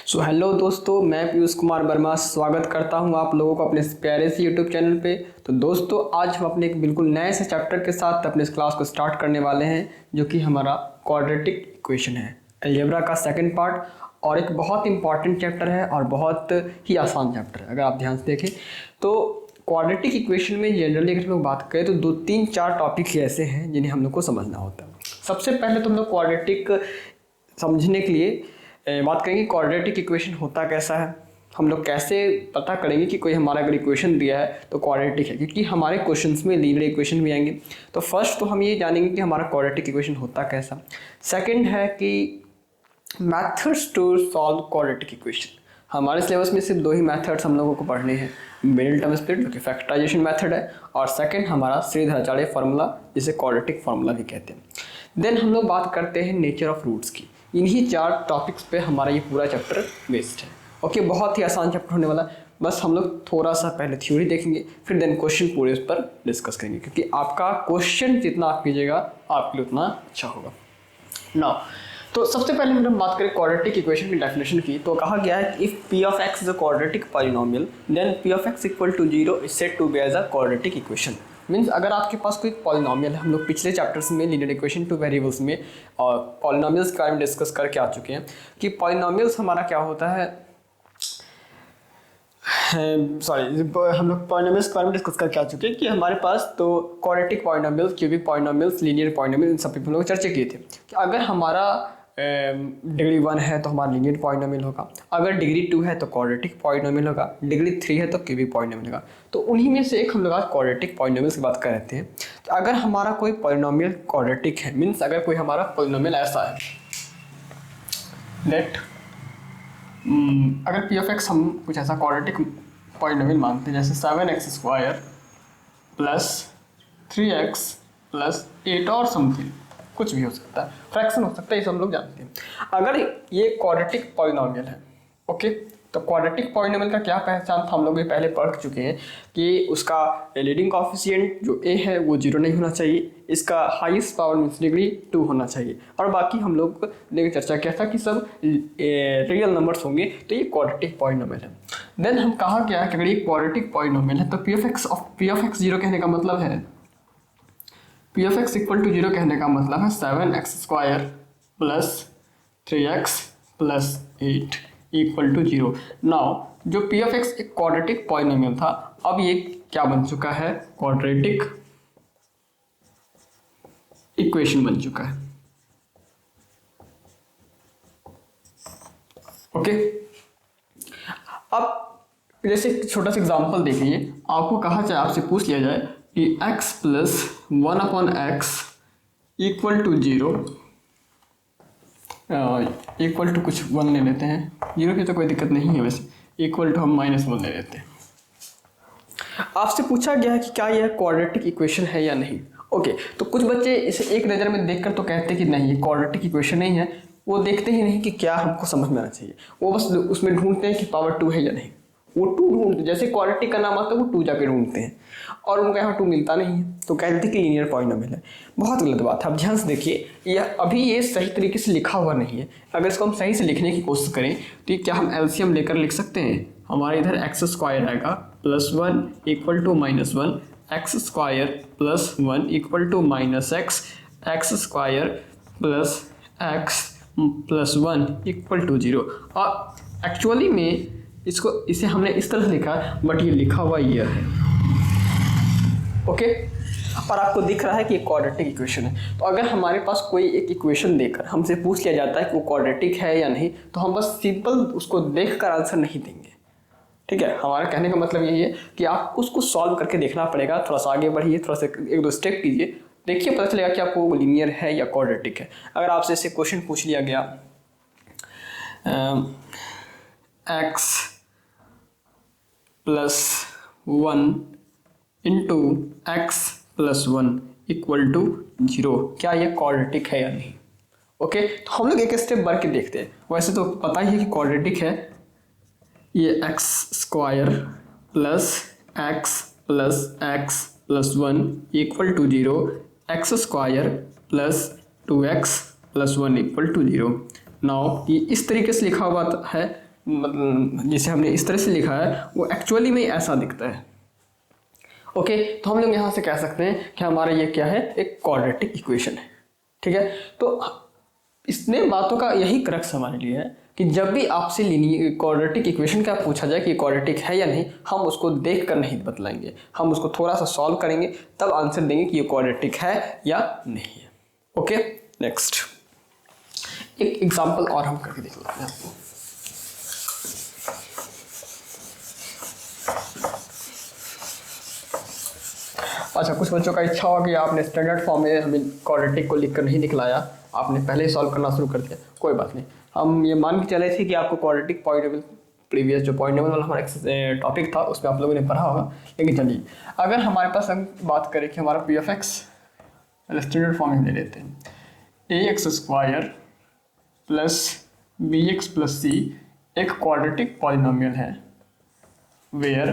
So hello दोस्तों, मैं पीयूष कुमार वर्मा स्वागत करता हूं आप लोगों को अपने इस प्यारे से यूट्यूब चैनल पे। तो दोस्तों, आज हम अपने एक बिल्कुल नए से चैप्टर के साथ अपने इस क्लास को स्टार्ट करने वाले हैं, जो कि हमारा क्वाड्रेटिक इक्वेशन है, अलजेब्रा का सेकंड पार्ट। और एक बहुत इंपॉर्टेंट चैप्टर है और बहुत ही आसान चैप्टर है। अगर आप ध्यान से देखें तो क्वाड्रेटिक इक्वेशन में जनरली अगर हम लोग बात करें तो 2-3-4 टॉपिक ही ऐसे हैं जिन्हें हम लोग को समझना होता है। सबसे पहले तो हम लोग क्वाड्रेटिक समझने के लिए बात करेंगे क्वाड्रेटिक इक्वेशन होता कैसा है, हम लोग कैसे पता करेंगे कि कोई हमारा अगर इक्वेशन दिया है तो क्वाड्रेटिक है, क्योंकि हमारे क्वेश्चंस में लीनियर इक्वेशन भी आएंगे। तो फर्स्ट तो हम ये जानेंगे कि हमारा क्वाड्रेटिक इक्वेशन होता कैसा। सेकंड है कि methods to solve quadratic equation. हमारे सिलेबस में सिर्फ 2 ही मैथड्स हम लोगों को पढ़ने हैं, मिडिल टर्म स्प्लिट जो कि फैक्टराइजेशन मैथड है, और सेकंड हमारा श्रीधराचार्य फार्मूला जिसे क्वाड्रेटिक फार्मूला भी कहते हैं। देन हम लोग बात करते हैं नेचर ऑफ रूट्स की। इन्हीं 4 टॉपिक्स पे हमारा ये पूरा चैप्टर बेस्ड है। ओके, बहुत ही आसान चैप्टर होने वाला। बस हम लोग थोड़ा सा पहले थ्योरी देखेंगे, फिर देन क्वेश्चन पूरे उस पर डिस्कस करेंगे, क्योंकि आपका क्वेश्चन जितना आप कीजिएगा आपके लिए उतना अच्छा होगा। नाउ तो सबसे पहले हम बात करें क्वाड्रेटिक इक्वेशन की डेफिनेशन की, तो कहा गया है कि if p of x is a quadratic polynomial then p of x equal to 0 is said to be as a quadratic equation. Means अगर आपके पास कोई पॉलिनोमियल है, हम लोग पिछले चैप्टर्स में लीनियर इक्वेशन टू वेरिएबल्स में और पॉलिनोमियल्स के बारे में डिस्कस करके आ चुके हैं कि पॉलिनोमियल्स हमारा क्या होता है, हम लोग पॉलिनोमियल्स के बारे में डिस्कस करके आ चुके हैं कि हमारे पास तो quadratic polynomials, cubic polynomials, linear polynomial, इन सब पे हम लोग चर्चा किए थे कि अगर हमारा डिग्री 1 है तो हमारा लीनियर पॉलिनोमियल होगा, अगर डिग्री 2 है तो क्वाड्रेटिक पॉलिनोमियल होगा, डिग्री 3 है तो क्यूबिक पॉलिनोमियल होगा। तो उन्हीं में से एक हम लोग आज क्वाड्रेटिक पॉलिनोमियल्स की बात कर रहे थे कि अगर हमारा कोई पॉलिनोमियल क्वाड्रेटिक है, मीन्स अगर कोई हमारा पॉलिनोमियल ऐसा है दैट अगर p of x हम कुछ ऐसा क्वाड्रेटिक पॉलिनोमियल मानते हैं, जैसे 7x² प्लस 3x प्लस 8 और समथिंग, कुछ भी हो सकता है, फ्रैक्शन हो सकता है, ये सब हम लोग जानते हैं। अगर ये क्वाड्रेटिक पॉलिनोमियल है, ओके, तो क्वाड्रेटिक पॉलिनोमियल का क्या पहचान था, हम लोग ये पहले पढ़ चुके हैं कि उसका लीडिंग कोएफिशिएंट जो a है वो 0 नहीं होना चाहिए, इसका हाईएस्ट पावर मीन्स डिग्री 2 होना चाहिए, और बाकी हम लोग ने चर्चा किया था कि सब रियल नंबर्स होंगे, तो ये क्वाड्रेटिक पॉलिनोमियल है। देन हम कहा गया कि अगर ये क्वाड्रेटिक पॉलिनोमियल है तो p of x 0 कहने का मतलब है, p of x equal to 0 कहने का मतलब है 7x² plus 3x plus 8 equal to 0। Now जो p of x एक क्वाड्रेटिक पॉलिनोमियल था, अब ये क्या बन चुका है, क्वाड्रेटिक इक्वेशन बन चुका है। ओके, अब जैसे एक छोटा सा एग्जांपल देखिए, आपको कहा जाए, आपसे पूछ लिया जाए कि x plus 1/x equal to 0 equal to कुछ 1 ले लेते हैं, 0 की तो कोई दिक्कत नहीं है, वैसे इक्वल टू हम -1 ले लेते हैं। आपसे पूछा गया है कि क्या यह क्वाड्रेटिक इक्वेशन है या नहीं। ओके, तो कुछ बच्चे इसे एक नज़र में देखकर तो कहते हैं कि नहीं ये क्वाड्रेटिक इक्वेशन नहीं है, वो देखते ही नहीं कि क्या हमको समझ में आना चाहिए, वो बस उसमें ढूंढते हैं कि पावर 2 है या नहीं, वो 2 ढूंढते, जैसे क्वाड्रेटिक का नाम आता है वो 2 जाके ढूंढते हैं, और उनका यहाँ 2 मिलता नहीं है, तो कहते हैं कि लीनियर पॉलिनोमियल है। बहुत गलत बात है। अब ध्यान से देखिए, यह अभी ये सही तरीके से लिखा हुआ नहीं है। अगर इसको हम सही से लिखने की कोशिश करें तो ये क्या हम एलसीएम लेकर लिख सकते हैं, हमारे इधर x² आएगा plus 1 equal to -1, x² plus 1 equal to -x, x² plus x plus 1 equal to 0। और एक्चुअली में इसे हमने इस तरह लिखा, बट ये लिखा हुआ ये है। ओके, और आपको दिख रहा है कि एक क्वाड्रेटिक इक्वेशन है। तो अगर हमारे पास कोई एक इक्वेशन देकर हमसे पूछ लिया जाता है कि वो क्वाड्रेटिक है या नहीं, तो हम बस सिंपल उसको देखकर आंसर नहीं देंगे। ठीक है, हमारा कहने का मतलब यही है कि आप उसको सॉल्व करके देखना पड़ेगा। थोड़ा सा आगे बढ़िए, थोड़ा सा 1-2 स्टेप कीजिए, देखिए पता चलेगा कि आपको लीनियर है या क्वाड्रेटिक है। अगर आपसे ऐसे क्वेश्चन पूछ लिया गया x plus 1 into x plus 1 equal to 0, क्या ये क्वाड्रेटिक है या नहीं। ओके, तो हम लोग एक स्टेप बढ़ के देखते हैं। वैसे तो पता ही है कि क्वाड्रेटिक है, ये x² plus x plus x plus 1 equal to 0, x² plus 2x plus 1 equal to 0। Now ये इस तरीके से लिखा हुआ है मतलब जिसे हमने इस तरह से लिखा है वो एक्चुअली में ऐसा दिखता है। ओके, तो हम लोग यहाँ से कह सकते हैं कि हमारा ये क्या है, एक क्वाड्रेटिक इक्वेशन है। ठीक है, तो इसने बातों का यही क्रक्स हमारे लिए है कि जब भी आपसे लीनियर क्वाड्रेटिक इक्वेशन का पूछा जाए कि क्वाड्रेटिक है या नहीं, हम उसको देख कर नहीं बतलाएंगे, हम उसको थोड़ा सा सॉल्व करेंगे तब आंसर देंगे कि ये क्वाड्रेटिक है या नहीं है। ओके, नेक्स्ट एक एग्जांपल और हम करके देख लेते हैं आपको। अच्छा, कुछ बच्चों का इच्छा होगा कि आपने स्टैंडर्ड फॉर्म में हमें क्वाड्रेटिक को लिखकर नहीं दिखलाया, आपने पहले ही सॉल्व करना शुरू कर दिया। कोई बात नहीं, हम ये मान के चले थे कि आपको क्वाड्रेटिक पॉइंटेबल प्रीवियस जो पॉइंटेबल वाला हमारा टॉपिक था उसमें आप लोगों ने पढ़ा होगा। लेकिन चलिए, अगर हमारे पास हम बात करें कि हमारा P F X standard form में ले लेते हैं, A X square plus B X plus C एक क्वाड्रेटिक पॉलिनोमियल है वेयर